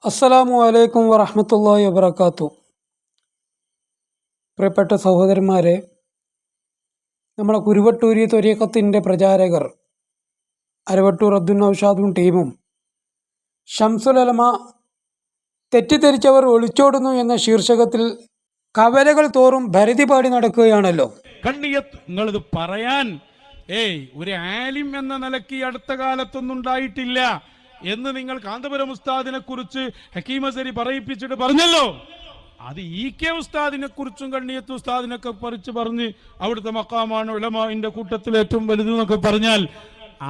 അസ്സലാമു അലൈക്കും വറഹ്മത്തുള്ളാഹി വബറകാതുഹു. പ്രിയപ്പെട്ട സഹോദരന്മാരെ, നമ്മളെ കുരുവട്ടൂരി ത്വരീഖത്തിൻ്റെ പ്രചാരകർ അരവട്ടൂർ അബ്ദുൽ നൗഷാദും ടീമും ഷംസുൽ ഉലമ തെറ്റിദ്ധരിച്ചവർ ഒളിച്ചോടുന്നു എന്ന ശീർഷകത്തിൽ കവലകൾ തോറും ഭരതി പാടി നടക്കുകയാണല്ലോ. നിങ്ങളിത് പറയാൻ ഒരു ആലിം എന്ന നിലയ്ക്ക് അടുത്ത കാലത്തൊന്നും ഉണ്ടായിട്ടില്ല എന്ന് നിങ്ങൾ കാന്തപുരം ഉസ്താദിനെ കുറിച്ച് ഹക്കീം അസരി പറയിപ്പിച്ചിട്ട് പറഞ്ഞല്ലോ. അത് കെ ഉസ്താദിനെ കുറിച്ചും കണ്ണിയത്ത് ഉസ്താദിനൊക്കെ പറിച്ച് പറഞ്ഞ് അവിടുത്തെ മക്കാമാണ് ഉലമാഇന്റെ കൂട്ടത്തിൽ ഏറ്റവും വലുതെന്നൊക്കെ പറഞ്ഞാൽ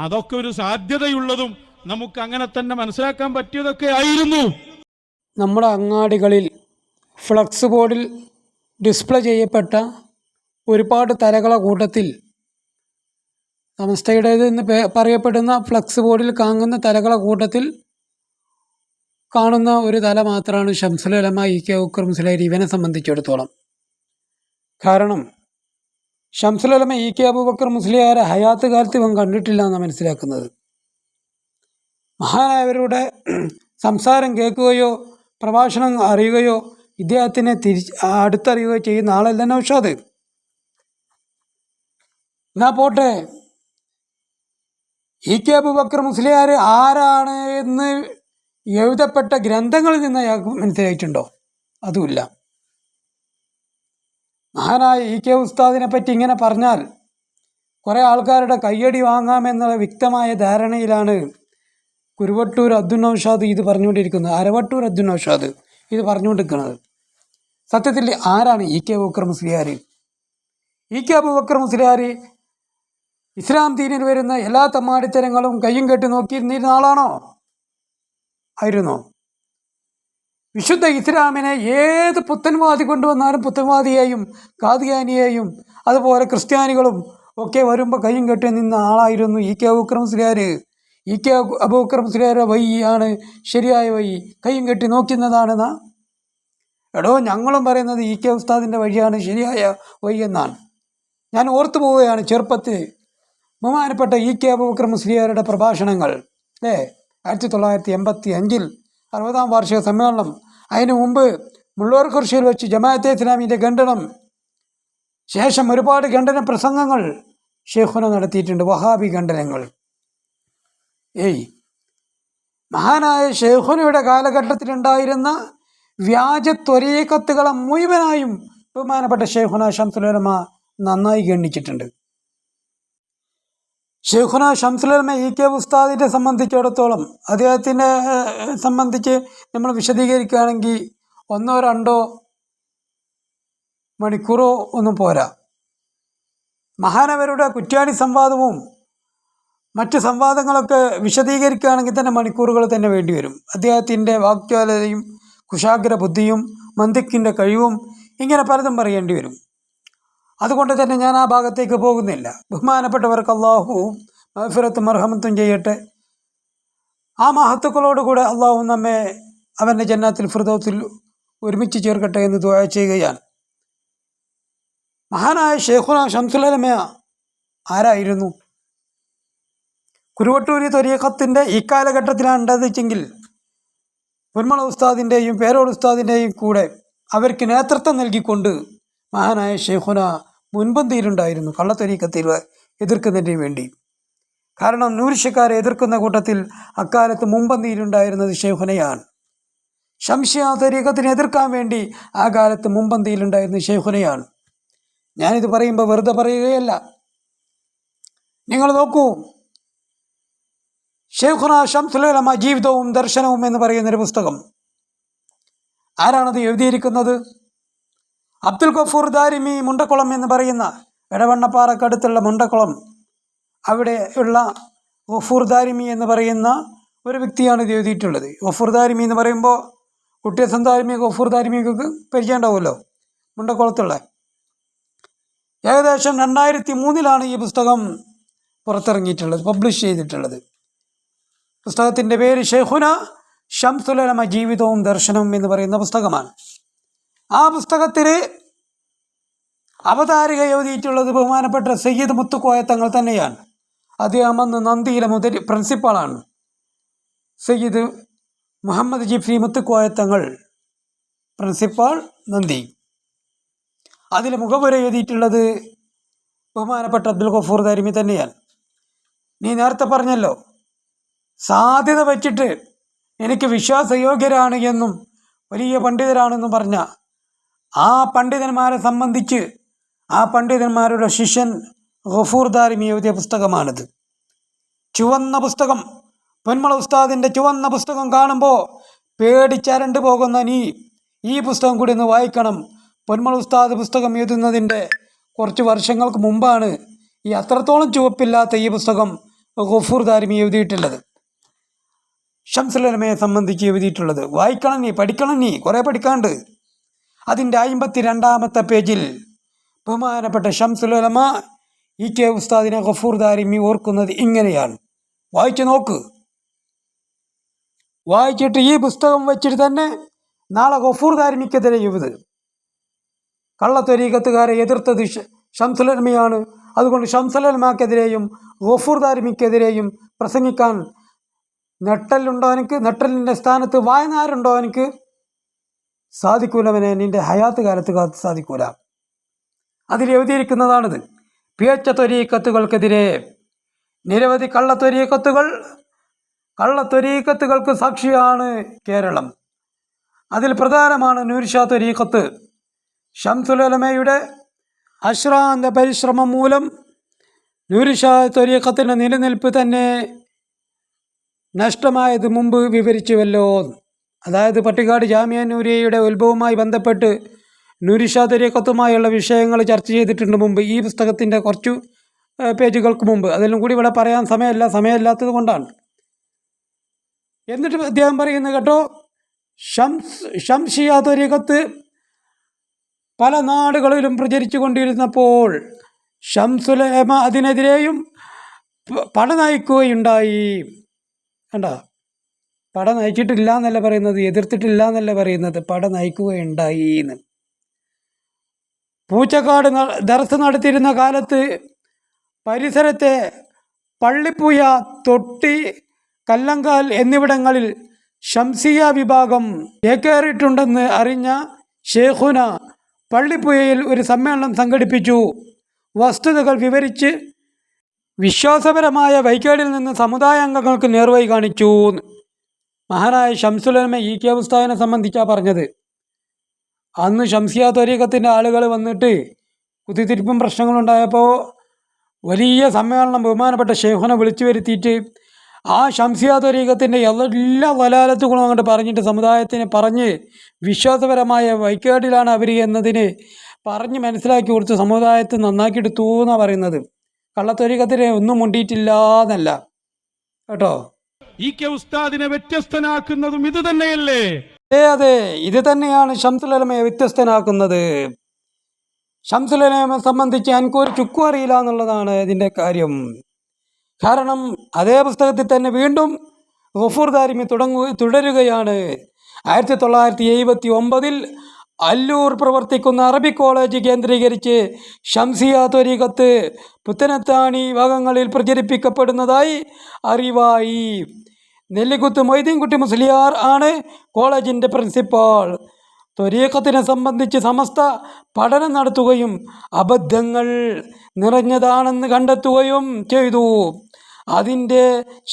അതൊക്കെ ഒരു സാധ്യതയുള്ളതും നമുക്ക് അങ്ങനെ തന്നെ മനസ്സിലാക്കാൻ പറ്റിയതൊക്കെ ആയിരുന്നു. നമ്മുടെ അങ്ങാടികളിൽ ഫ്ലക്സ് ബോർഡിൽ ഡിസ്പ്ലേ ചെയ്യപ്പെട്ട ഒരുപാട് തലകളെ കൂട്ടത്തിൽ സമസ്തയുടേതെന്ന് പറയപ്പെടുന്ന ഫ്ലക്സ് ബോർഡിൽ കാണുന്ന തലകളെ കൂട്ടത്തിൽ കാണുന്ന ഒരു തല മാത്രമാണ് ഷംസുൽ ഉലമ കെ അബൂബക്കർ മുസ്ലിയാർ. ഇവനെ സംബന്ധിച്ചിടത്തോളം കാരണം ഷംസുൽ ഉലമ കെ അബൂബക്കർ മുസ്ലിയാരെ ഹയാത്ത് കാലത്ത് ഇവൻ കണ്ടിട്ടില്ല എന്നാണ് മനസ്സിലാക്കുന്നത്. മഹാനായവരുടെ സംസാരം കേൾക്കുകയോ പ്രഭാഷണം അറിയുകയോ ഇദ്ദേഹത്തിനെ അടുത്തറിയുകയോ ചെയ്യുന്ന ആളല്ല നൗഷാദ്. എന്നാ പോട്ടെ, കെ അബൂബക്കർ മുസ്ലിയാർ ആരാണ് എന്ന് എഴുതപ്പെട്ട ഗ്രന്ഥങ്ങളിൽ നിന്ന് അയാൾക്ക് മനസ്സിലായിട്ടുണ്ടോ? അതുമില്ല. മഹാനായ കെ ഉസ്താദിനെ പറ്റി ഇങ്ങനെ പറഞ്ഞാൽ കുറേ ആൾക്കാരുടെ കയ്യടി വാങ്ങാമെന്നുള്ള വ്യക്തമായ ധാരണയിലാണ് കുരുവട്ടൂർ അബ്ദുൽ നൗഷാദ് ഇത് പറഞ്ഞുകൊണ്ടിരിക്കുന്നത്, അരവട്ടൂർ അബ്ദുൽ നൗഷാദ് ഇത് പറഞ്ഞുകൊണ്ടിരിക്കുന്നത്. സത്യത്തിൽ ആരാണ് കെ അബൂബക്കർ മുസ്ലിയാർ? കെ അബൂബക്കർ മുസ്ലിയാർ ഇസ്ലാം ദീനിൽ വരുന്ന എല്ലാ തമ്മാടിത്തരങ്ങളും കയ്യും കെട്ടി നോക്കിയിരുന്നിരുന്ന ആളാണോ? ആയിരുന്നോ? വിശുദ്ധ ഇസ്ലാമിനെ ഏത് പുത്തൻവാദി കൊണ്ടുവന്നാലും പുത്തൻവാദിയെയും ഖാദിയാനിയെയും അതുപോലെ ക്രിസ്ത്യാനികളും ഒക്കെ വരുമ്പോൾ കയ്യും കെട്ടി നിന്ന ആളായിരുന്നു കെ അബൂബക്കർ മുസ്ലിയാർ. കെ അബൂബക്കർ മുസ്ലിയാരുടെ വഴിയാണ് ശരിയായ വഴി, കയ്യും കെട്ടി നോക്കുന്നതാണെന്നാ? എടോ, ഞങ്ങളും പറയുന്നത് കെ ഉസ്താദിൻ്റെ വഴിയാണ് ശരിയായ വഴി എന്നാണ്. ഞാൻ ഓർത്തു പോവുകയാണ് ചെറുപ്പത്തിൽ ബഹുമാനപ്പെട്ട കെ അബൂബക്കർ മുസ്ലിയാരുടെ പ്രഭാഷണങ്ങൾ 1985 60-ാം വാർഷിക സമ്മേളനം, അതിനു മുമ്പ് മുള്ളൂർകുറിശ്ശിയിൽ വെച്ച് ജമാഅത്തെ ഇസ്ലാമിൻ്റെ ഖണ്ഡനം, ശേഷം ഒരുപാട് ഖണ്ഡന പ്രസംഗങ്ങൾ ഷെയ്ഖുന നടത്തിയിട്ടുണ്ട്, വഹാബി ഖണ്ഡനങ്ങൾ. മഹാനായ ഷെയ്ഖുനയുടെ കാലഘട്ടത്തിലുണ്ടായിരുന്ന വ്യാജ ത്വരീഖത്തുകളെ മുഴുവനായും ബഹുമാനപ്പെട്ട ഷെയ്ഖുന ഷംസുൽ ഉലമ നന്നായി ഗണ്ണിച്ചിട്ടുണ്ട്. ഷെയ്ഖുന ഷംസുൽ ഉലമ കെ ഉസ്താദിനെ സംബന്ധിച്ചിടത്തോളം അദ്ദേഹത്തിനെ സംബന്ധിച്ച് നമ്മൾ വിശദീകരിക്കുകയാണെങ്കിൽ 1-2 മണിക്കൂറോ ഒന്നും പോരാ. മഹാനവരുടെ കുറ്റ്യാടി സംവാദവും മറ്റ് സംവാദങ്ങളൊക്കെ വിശദീകരിക്കുകയാണെങ്കിൽ തന്നെ മണിക്കൂറുകൾ തന്നെ വേണ്ടിവരും. അദ്ദേഹത്തിൻ്റെ വാക്ചാലതയും കുശാഗ്ര ബുദ്ധിയും മന്തിക്കിൻ്റെ കഴിവും ഇങ്ങനെ പലതും പറയേണ്ടി വരും. അതുകൊണ്ട് തന്നെ ഞാൻ ആ ഭാഗത്തേക്ക് പോകുന്നില്ല. ബഹുമാനപ്പെട്ടവർക്ക് അള്ളാഹു മഗ്ഫിറത്തും മർഹമത്തും ചെയ്യട്ടെ. ആ മഹത്തുക്കളോടുകൂടെ അള്ളാഹു നമ്മെ അവൻ്റെ ജന്നാത്തിൽ ഫിർദൗസിൽ ഒരുമിച്ച് ചേർക്കട്ടെ എന്ന് ദുആ ചെയ്യുകയാണ്. മഹാനായ ഷെയ്ഖുന ഷംസുൽ ഉലമ ആരായിരുന്നു? കുരുവട്ടൂരി ത്വരീഖത്തിൻ്റെ ഈ കാലഘട്ടത്തിലാണ് ഉണ്ടാതെങ്കിൽ പൊന്മള ഉസ്താദിൻ്റെയും പേരോട് ഉസ്താദിൻ്റെയും കൂടെ അവർക്ക് നേതൃത്വം നൽകിക്കൊണ്ട് മഹാനായ ഷെയ്ഖുന മുൻപന്തിയിലുണ്ടായിരുന്നു കള്ളത്വരീഖത്തിൽ എതിർക്കുന്നതിന് വേണ്ടി. കാരണം നൂർഷ്യക്കാരെ എതിർക്കുന്ന കൂട്ടത്തിൽ അക്കാലത്ത് മുൻപന്തിയിലുണ്ടായിരുന്നത് ഷെയ്ഖുനയാണ്. ശംശിയ ത്വരീഖത്തിനെ എതിർക്കാൻ വേണ്ടി ആ കാലത്ത് മുൻപന്തിയിലുണ്ടായിരുന്നത് ഷെയ്ഖുനയാണ്. ഞാനിത് പറയുമ്പോൾ വെറുതെ പറയുകയല്ല. നിങ്ങൾ നോക്കൂ, ഷെയ്ഖുന ഷംസുൽ ഉലമ ജീവിതവും ദർശനവും എന്ന് പറയുന്നൊരു പുസ്തകം ആരാണത് എഴുതിയിരിക്കുന്നത്? അബ്ദുൽ ഗഫൂർ ദാരിമി മുണ്ടക്കുളം എന്ന് പറയുന്ന എടവണ്ണപ്പാറക്കടുത്തുള്ള മുണ്ടക്കുളം, അവിടെ ഉള്ള ഗഫൂർ ദാരിമി എന്ന് പറയുന്ന ഒരു വ്യക്തിയാണ് ഇത് എഴുതിയിട്ടുള്ളത്. ഗഫൂർ ദാരിമി എന്ന് പറയുമ്പോൾ കുട്ടിയസം ദാരിമി ഗഫൂർ ദാരിമിക്ക് പരിചയം ഉണ്ടാവുമല്ലോ, മുണ്ടക്കുളത്തുള്ള. ഏകദേശം 2003 ഈ പുസ്തകം പുറത്തിറങ്ങിയിട്ടുള്ളത്, പബ്ലിഷ് ചെയ്തിട്ടുള്ളത്. പുസ്തകത്തിൻ്റെ പേര് ഷെയ്ഖുന ഷംസുൽ ഉലമ ജീവിതവും ദർശനവും എന്ന് പറയുന്ന പുസ്തകമാണ്. ആ പുസ്തകത്തിൽ അവതാരിക എഴുതിയിട്ടുള്ളത് ബഹുമാനപ്പെട്ട സയ്യിദ് മുത്തുക്കോയ തങ്ങൾ തന്നെയാണ്. അദ്ദേഹം അന്ന് നന്ദിയിലെ പ്രിൻസിപ്പാളാണ്. സയ്യിദ് മുഹമ്മദ് ജിഫ്രി മുത്തുക്കോയത്തങ്ങൾ, പ്രിൻസിപ്പാൾ, നന്ദി. അതിൽ മുഖവുര എഴുതിയിട്ടുള്ളത് ബഹുമാനപ്പെട്ട അബ്ദുൽ ഗഫൂർ ദാരിമി തന്നെയാണ്. നീ നേരത്തെ പറഞ്ഞല്ലോ, സാധ്യത വച്ചിട്ട് എനിക്ക് വിശ്വാസയോഗ്യരാണ് എന്നും വലിയ പണ്ഡിതരാണെന്നും പറഞ്ഞ ആ പണ്ഡിതന്മാരെ സംബന്ധിച്ച് ആ പണ്ഡിതന്മാരുടെ ശിഷ്യൻ ഗഫൂർ ദാരിമി എഴുതിയ പുസ്തകമാണിത്. ചുവന്ന പുസ്തകം, പൊന്മള ഉസ്താദിൻ്റെ ചുവന്ന പുസ്തകം കാണുമ്പോൾ പേടിച്ചരണ്ട് പോകുന്ന നീ ഈ പുസ്തകം കൂടി ഒന്ന് വായിക്കണം. പൊന്മള ഉസ്താദ് പുസ്തകം എഴുതുന്നതിൻ്റെ കുറച്ച് വർഷങ്ങൾക്ക് മുമ്പാണ് ഈ അത്രത്തോളം ചുവപ്പില്ലാത്ത ഈ പുസ്തകം ഗഫൂർ ദാരിമി എഴുതിയിട്ടുള്ളത്, ശംസുൽ ഉലമയെ സംബന്ധിച്ച് എഴുതിയിട്ടുള്ളത്. വായിക്കണം നീ, പഠിക്കണം നീ, കുറേ പഠിക്കാണ്ട്. അതിൻ്റെ 52-ാമത്തെ പേജിൽ ബഹുമാനപ്പെട്ട ശംസുൽ ഉലമ EK ഉസ്താദിനെ ഗഫൂർ ദാരിമി ഓർക്കുന്നത് ഇങ്ങനെയാണ്. വായിച്ചു നോക്ക്. വായിച്ചിട്ട് ഈ പുസ്തകം വെച്ചിട്ട് തന്നെ നാളെ ഗഫൂർ ദാരിമിക്കെതിരെ എഴുത്. കള്ളത്വരീഖത്തുകാരെ എതിർത്തത് ശംസുൽ ഉലമയാണ്. അതുകൊണ്ട് ശംസുൽ ഉലമക്കെതിരെയും ഗഫൂർ ദാരിമിക്കെതിരെയും പ്രസംഗിക്കാൻ നെട്ടലുണ്ടോ എനിക്ക്? നെട്ടലിൻ്റെ സ്ഥാനത്ത് വായനാരുണ്ടോ എനിക്ക്? സാധിക്കൂലവനെ, നിൻ്റെ ഹയാത്ത് കാലത്ത് സാധിക്കൂല. അതിൽ എഴുതിയിരിക്കുന്നതാണിത്. പിഴച്ച ത്വരീഖത്തുകൾക്കെതിരെ നിരവധി കള്ളത്വരീഖത്തുകൾക്ക് സാക്ഷിയാണ് കേരളം. അതിൽ പ്രധാനമാണ് നൂർഷാ ത്വരീഖത്ത്. ശംസുൽ ഉലമയുടെ അശ്രാന്ത പരിശ്രമം മൂലം നൂർഷാ ത്വരീഖത്തിൻ്റെ നിലനിൽപ്പ് തന്നെ നഷ്ടമായത് മുമ്പ് വിവരിച്ചുവല്ലോ. അതായത് പട്ടിക്കാട് ജാമിയ നൂരിയയുടെ ഉത്ഭവവുമായി ബന്ധപ്പെട്ട് നൂർഷാ ത്വരീഖത്തുമായുള്ള വിഷയങ്ങൾ ചർച്ച ചെയ്തിട്ടുണ്ട് മുമ്പ്, ഈ പുസ്തകത്തിൻ്റെ കുറച്ചു പേജുകൾക്ക് മുമ്പ്. അതിലും കൂടി ഇവിടെ പറയാൻ സമയമില്ലാത്തത് കൊണ്ടാണ്. എന്നിട്ട് അദ്ദേഹം പറയുന്നത് കേട്ടോ, ശംഷിയ ത്വരീഖത്ത് പല നാടുകളിലും പ്രചരിച്ചു കൊണ്ടിരുന്നപ്പോൾ ശംസുൽ ഉലമ അതിനെതിരെയും പട നയിക്കുകയുണ്ടായി. കണ്ടോ, പട നയിച്ചിട്ടില്ല എന്നല്ല പറയുന്നത്, എതിർത്തിട്ടില്ല എന്നല്ല പറയുന്നത്, പട നയിക്കുകയുണ്ടായി എന്ന്. പൂച്ചക്കാട് ദർസ് നടത്തിയിരുന്ന കാലത്ത് പരിസരത്തെ പള്ളിപ്പുയ, തൊട്ടി, കല്ലങ്കാൽ എന്നിവിടങ്ങളിൽ ശംസിയ വിഭാഗം ചേക്കേറിയിട്ടുണ്ടെന്ന് അറിഞ്ഞ ഷേഖുന പള്ളിപ്പുയയിൽ ഒരു സമ്മേളനം സംഘടിപ്പിച്ചു. വസ്തുതകൾ വിവരിച്ച് വിശ്വാസപരമായ വൈകേടിൽ നിന്ന് സമുദായ അംഗങ്ങൾക്ക് നേർവഴി കാണിച്ചു. മഹാനായ ശംസുൽ ഉലമ EK ഉസ്താദിനെ സംബന്ധിച്ചാണ് പറഞ്ഞത്. അന്ന് ശംസിയ ത്വരീഖത്തിൻ്റെ ആളുകൾ വന്നിട്ട് കുത്തിത്തിരിപ്പും പ്രശ്നങ്ങളുണ്ടായപ്പോൾ വലിയ സമ്മേളനം ബഹുമാനപ്പെട്ട ഷെയ്ഖുനെ വിളിച്ചു വരുത്തിയിട്ട് ആ ശംസിയ ത്വരീഖത്തിൻ്റെ എല്ലാ വലാലത്തുകളും അങ്ങോട്ട് പറഞ്ഞിട്ട് സമുദായത്തിനെ പറഞ്ഞ് വിശ്വാസപരമായ വൈക്കേടിലാണ് അവർ എന്നതിന് പറഞ്ഞ് മനസ്സിലാക്കി കൊടുത്ത് സമുദായത്തെ നന്നാക്കിയെടുത്തു എന്നാണ് പറയുന്നത്. കള്ളത്വരീഖത്തിനെ ഒന്നും മുണ്ടിയിട്ടില്ല എന്നല്ല കേട്ടോ. EK ഉസ്താദിനെ വ്യത്യസ്തനാക്കുന്നതും ഇത് തന്നെയല്ലേ? അതെ, ഇത് തന്നെയാണ് ശംസുൽ ഉലമയെ വ്യത്യസ്തനാക്കുന്നത്. ശംസുൽ ഉലമയെ സംബന്ധിച്ച് എനിക്കൊരു ചുക്കും അറിയില്ല എന്നുള്ളതാണ് ഇതിൻ്റെ കാര്യം. കാരണം അതേ പുസ്തകത്തിൽ തന്നെ വീണ്ടും ഗഫൂർ ദാരിമി തുടരുകയാണ്. 1979 അല്ലൂർ പ്രവർത്തിക്കുന്ന അറബിക് കോളേജ് കേന്ദ്രീകരിച്ച് ശംസിയ ത്വരീഖത്ത് പുത്തനത്താണി ഭാഗങ്ങളിൽ പ്രചരിപ്പിക്കപ്പെടുന്നതായി അറിവായി. നെല്ലിക്കുത്ത് മൊയ്തീൻകുട്ടി മുസ്ലിയാർ ആണ് കോളേജിൻ്റെ പ്രിൻസിപ്പാൾ. ത്വരീഖത്തിനെ സംബന്ധിച്ച് സമസ്ത പഠനം നടത്തുകയും അബദ്ധങ്ങൾ നിറഞ്ഞതാണെന്ന് കണ്ടെത്തുകയും ചെയ്തു. അതിൻ്റെ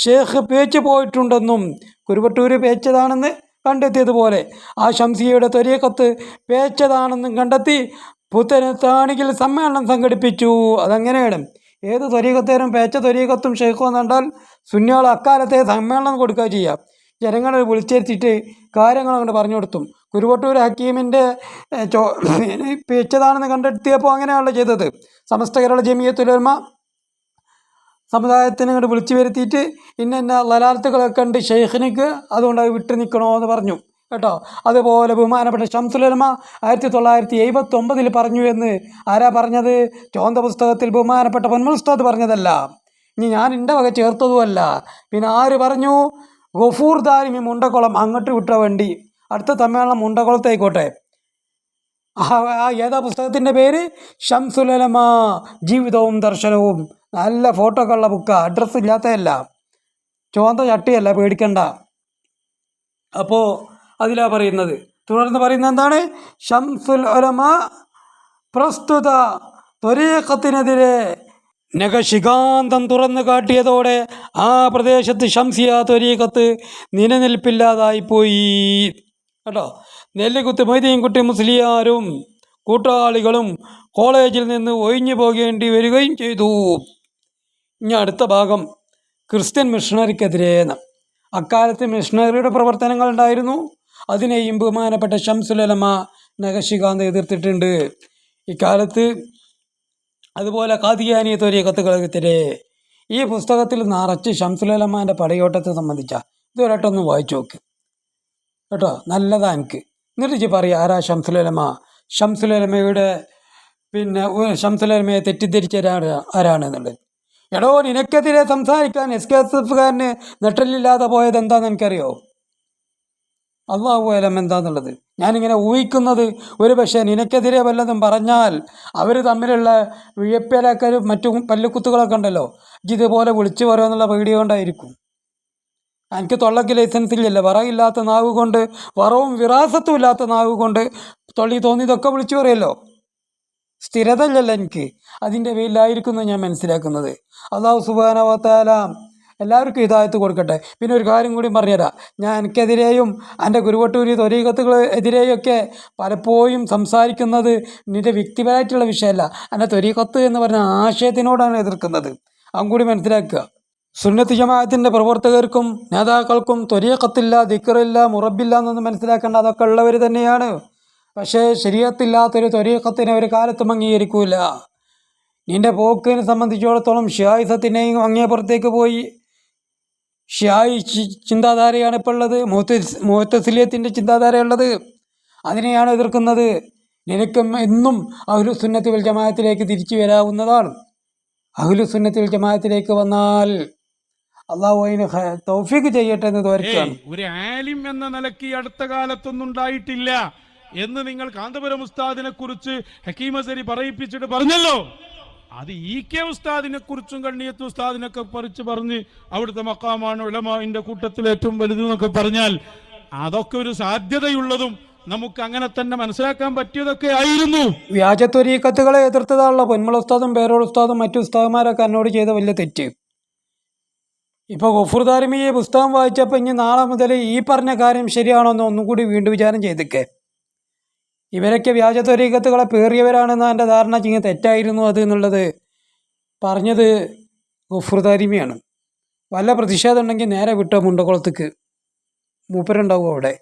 ഷേഖ് പേച്ച് പോയിട്ടുണ്ടെന്നും കുരുവട്ടൂർ പേച്ചതാണെന്ന് കണ്ടെത്തിയതുപോലെ ആ ശംസിയയുടെ ത്വരീഖത്ത് പേച്ചതാണെന്നും കണ്ടെത്തി പുത്തനത്താണിയിൽ സമ്മേളനം സംഘടിപ്പിച്ചു. അതങ്ങനെയാണ്. ഏത് ത്വരീഖത്തേനും പേച്ച ത്വരീഖത്തും ഷെയ്ഖും എന്ന് കണ്ടാൽ സുന്നികൾ അക്കാലത്തെ സമ്മേളനം കൊടുക്കുക ചെയ്യാം. ജനങ്ങളെ വിളിച്ചെടുത്തിട്ട് കാര്യങ്ങൾ അങ്ങോട്ട് പറഞ്ഞു കൊടുത്തും. കുരുവട്ടൂർ ഹക്കീമിൻ്റെ പേച്ചതാണെന്ന് കണ്ടെത്തിയപ്പോൾ അങ്ങനെയാണല്ലോ ചെയ്തത്. സമസ്ത കേരള ജമിയത്തുൽ ഉലമ സമുദായത്തിനെ അങ്ങോട്ട് വിളിച്ചു വരുത്തിയിട്ട് ഇന്ന ലലാലത്തുകളൊക്കെ ഉണ്ട് ഷെയ്ഖിനിക്ക്, അതുകൊണ്ട് അത് വിട്ടു നിൽക്കണോ എന്ന് പറഞ്ഞു കേട്ടോ. അതുപോലെ ബഹുമാനപ്പെട്ട ശംസുൽ ഉലമ 1979 പറഞ്ഞു എന്ന് ആരാ പറഞ്ഞത്? ചോന്ത പുസ്തകത്തിൽ ബഹുമാനപ്പെട്ട പൊന്മൾ ഉസ്താദ് പറഞ്ഞതല്ല, ഇനി ഞാൻ എൻ്റെ വക ചേർത്തതുമല്ല. പിന്നെ ആര് പറഞ്ഞു? ഗഫൂർ ദാരിമി മുണ്ടക്കുളം അങ്ങോട്ട് വിട്ട വേണ്ടി അടുത്ത സമ്മേളനം മുണ്ടക്കുളത്തായിക്കോട്ടെ. ഏതാ പുസ്തകത്തിൻ്റെ പേര്? ശംസുൽ ഉലമ ജീവിതവും ദർശനവും. നല്ല ഫോട്ടോ ഒക്കെ ഉള്ള ബുക്കാണ്, അഡ്രസ്സ് ഇല്ലാത്തതല്ല, ചുവന്ന ചട്ടിയല്ല, പേടിക്കണ്ട. അപ്പോൾ അതിലാ പറയുന്നത്. തുടർന്ന് പറയുന്നത് എന്താണ്? ഷംസുൽ ഉലമ പ്രസ്തുത ത്വരീഖത്തിനെതിരെ നഖശികാന്തം തുറന്നു കാട്ടിയതോടെ ആ പ്രദേശത്ത് ഷംസിയ ത്വരീഖത്ത് നിലനിൽപ്പില്ലാതായിപ്പോയി. കേട്ടോ, നെല്ലിക്കുത്ത് മൊയ്തീൻകുട്ടി മുസ്ലിയാരും കൂട്ടാളികളും കോളേജിൽ നിന്ന് ഒഴിഞ്ഞു പോകേണ്ടി വരികയും ചെയ്തു. ഇനി അടുത്ത ഭാഗം ക്രിസ്ത്യൻ മിഷണറിക്കെതിരെയാണ്. അക്കാലത്ത് മിഷണറിയുടെ പ്രവർത്തനങ്ങൾ ഉണ്ടായിരുന്നു. അതിനെയും ബഹുമാനപ്പെട്ട ഷംസുൽ ഉലമ നഖശികാന്ത് എതിർത്തിട്ടുണ്ട്. ഇക്കാലത്ത് അതുപോലെ ഖാദിയാനി ത്വരീഖത്തുകൾക്കെതിരെ ഈ പുസ്തകത്തിൽ നിറച്ച് ഷംസുൽ ഉലമാൻ്റെ പടയോട്ടത്തെ സംബന്ധിച്ച ഇതൊരട്ടൊന്ന് വായിച്ചു നോക്ക് കേട്ടോ, നല്ലതാ എനിക്ക്. എന്നിട്ട് പറയുക ആരാ ഷംസുൽ ഉലമ, ഷംസുൽ ഉലമയുടെ ഷംസുൽ ഉലമയെ തെറ്റിദ്ധരിച്ച ആരാണ് എന്നുള്ളത്. എടോ, നിനക്കെതിരെ സംസാരിക്കാൻ SKSFകാരന് നെട്ടലില്ലാതെ പോയത് എന്താണെന്ന് എനിക്കറിയോ? അള്ളാഹു അലം എന്താന്നുള്ളത്. ഞാനിങ്ങനെ ഊഹിക്കുന്നത്, ഒരു പക്ഷേ നിനക്കെതിരെ വല്ലതും പറഞ്ഞാൽ അവർ തമ്മിലുള്ള വിഴപ്പേലക്കലും മറ്റും പല്ലുക്കുത്തുകളൊക്കെ ഉണ്ടല്ലോ, ഇതുപോലെ വിളിച്ചു പറയുമെന്നുള്ള പേടി കൊണ്ടായിരിക്കും. എനിക്ക് തൊള്ളക്ക് ലൈസൻസ് ഇല്ലല്ലോ, വറയില്ലാത്ത നാവ് കൊണ്ട്, വറവും വിറാസത്തും ഇല്ലാത്ത നാവ് കൊണ്ട് തൊള്ളി തോന്നിയതൊക്കെ വിളിച്ചു പറയുമല്ലോ. സ്ഥിരത ഇല്ലല്ലോ എനിക്ക്, അതിൻ്റെ പേരിലായിരിക്കുന്നു ഞാൻ മനസ്സിലാക്കുന്നത്. അള്ളാഹു സുബ്ഹാനഹു വ തആല എല്ലാവർക്കും ഹിദായത്ത് കൊടുക്കട്ടെ. പിന്നെ ഒരു കാര്യം കൂടി പറഞ്ഞുതരാം. ഞാൻ എനിക്കെതിരെയും എൻ്റെ കുരുവട്ടൂരി ത്വരീഖത്തുകളെതിരെയൊക്കെ പലപ്പോഴും സംസാരിക്കുന്നത് നിൻ്റെ വ്യക്തിപരമായിട്ടുള്ള വിഷയമല്ല, എൻ്റെ ത്വരീഖത്ത് എന്ന് പറഞ്ഞ ആശയത്തിനോടാണ് എതിർക്കുന്നത്. അതും കൂടി മനസ്സിലാക്കുക. സുന്നത്ത് ജമാഅത്തിൻ്റെ പ്രവർത്തകർക്കും നേതാക്കൾക്കും ത്വരീഖത്തില്ല, ദിക്റില്ല, മുറബില്ല എന്നൊന്നും മനസ്സിലാക്കേണ്ട, അതൊക്കെ ഉള്ളവർ തന്നെയാണ്. പക്ഷേ ശരീഅത്തില്ലാത്തൊരു ത്വരീഖത്തിനെ ഒരു കാലത്തും അംഗീകരിക്കൂല. നിൻ്റെ പോക്കിനെ സംബന്ധിച്ചിടത്തോളം ഷിയായിസത്തിനെയും അങ്ങേപ്പുറത്തേക്ക് പോയി. ഷിയായി ചിന്താധാരയാണ് ഇപ്പോൾ ഉള്ളത്, മുഅ്തസിലിയത്തിൻ്റെ ചിന്താധാരയുള്ളത്. അതിനെയാണ് എതിർക്കുന്നത്. നിനക്കും എന്നും അഹ്ലുസുന്നത്തി വൽ ജമാഅത്തിലേക്ക് തിരിച്ചു വരാവുന്നതാണ്. അഹ്ലുസുന്നത്തി വൽ ജമാഅത്തിലേക്ക് വന്നാൽ അള്ളാഹു അതിന് തൗഫീഖ് ചെയ്യട്ടെ എന്ന് തോർക്കുകയാണ്. ഒരു ആലിം എന്ന നിലയ്ക്ക് ഈ അടുത്ത കാലത്തൊന്നും ഉണ്ടായിട്ടില്ല എന്ന് നിങ്ങൾ കാന്തപുരം ഉസ്താദിനെ കുറിച്ച് ഹക്കീം അസരി പറയിപ്പിച്ചിട്ട് പറഞ്ഞല്ലോ. അത് EK ഉസ്താദിനെ കുറിച്ചും കണ്ണിയത്ത് ഉസ്താദിനൊക്കെ പറഞ്ഞ് അവിടുത്തെ മക്കാമാണ് ഉലമാഇന്റെ കൂട്ടത്തിൽ ഏറ്റവും വലുതെന്നൊക്കെ പറഞ്ഞാൽ അതൊക്കെ ഒരു സാധ്യതയുള്ളതും നമുക്ക് അങ്ങനെ തന്നെ മനസ്സിലാക്കാൻ പറ്റിയതൊക്കെ ആയിരുന്നു. വ്യാജ ത്വരീഖത്തുകളെ എതിർത്തതാണല്ലോ പൊന്മള ഉസ്താദും പേരോട് ഉസ്താദും മറ്റു ഉസ്താദന്മാരൊക്കെ എന്നോട് ചെയ്ത വലിയ തെറ്റ്. ഇപ്പോൾ ഗഫൂർ ദാരിമി ഈ പുസ്തകം വായിച്ചപ്പോൾ ഇനി നാളെ മുതൽ ഈ പറഞ്ഞ കാര്യം ശരിയാണോ എന്ന് ഒന്നും കൂടി വീണ്ടും വിചാരം ചെയ്തേക്കെ. ഇവരൊക്കെ വ്യാജ ത്വരീഖത്തുകളെ പേറിയവരാണെന്ന് എൻ്റെ ധാരണ തെറ്റായിരുന്നു അത് എന്നുള്ളത് പറഞ്ഞത് ഗഫൂർ ദാരിമിയാണ്. വല്ല പ്രതിഷേധം ഉണ്ടെങ്കിൽ നേരെ വിട്ടോ മുണ്ടകുളത്തേക്ക്, മൂപ്പരുണ്ടാവും അവിടെ.